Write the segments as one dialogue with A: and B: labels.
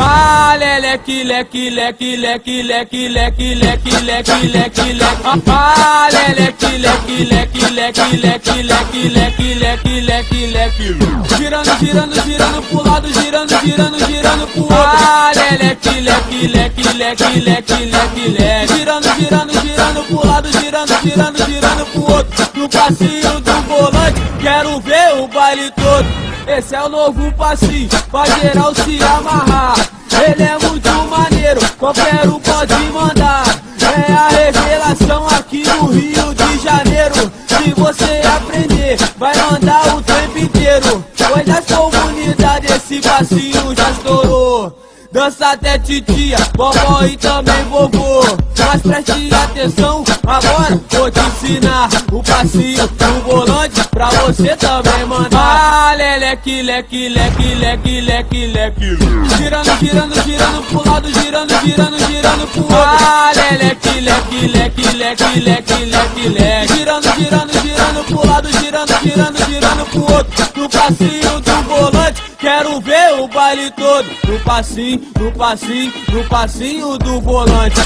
A: Ah, leque, leque, leque, leque, leque, leque, leque, leque, leque, leque. Ah, leque, leque, leque, leque, leque, leque, leque, leque, leque, leque. Girando, girando, girando pro lado, girando, girando, girando pro outro. Ah, leque, leque, leque, leque, leque, leque, leque. Girando, girando, girando pro lado, girando, girando, girando pro outro. No passinho do volante, quero ver o baile todo. Esse é o novo passinho, pra geral se amarrar. Ele é muito maneiro, qualquer um pode mandar. É a revelação aqui no Rio de Janeiro. Se você aprender, vai mandar o tempo inteiro. Pois nas comunidades esse passinho já estourou. Dança até titia, vovó e também vovô. Mas preste atenção, agora vou te ensinar o passinho do volante pra você também mandar. Ah, leque, leque, leque, leque, leque, leque. Girando, girando, girando pro lado, girando, girando, girando pro outro. Ah, leque, leque, leque, leque, leque, leque, leque. Girando, girando, girando pro lado, girando, girando, girando pro outro. No passinho do volante, quero ver o baile todo. No passinho, no passinho, no passinho do volante.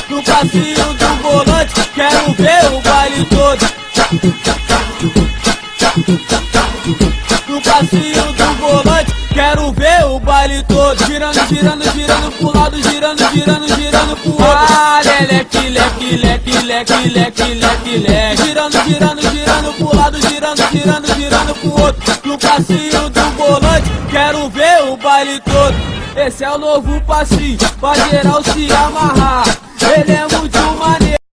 A: No passinho do volante, quero ver o baile todo. No passinho do volante, quero ver o baile todo. Girando, girando, girando pro lado, girando, girando, girando pro outro. Ah, leque, leque, leque, leque, leque, leque, leque. Girando, girando, girando pro lado, girando, girando, girando pro outro. No passinho do volante, quero ver o baile todo. Esse é o novo passinho, pra geral se amarrar. Ele é muito maneiro.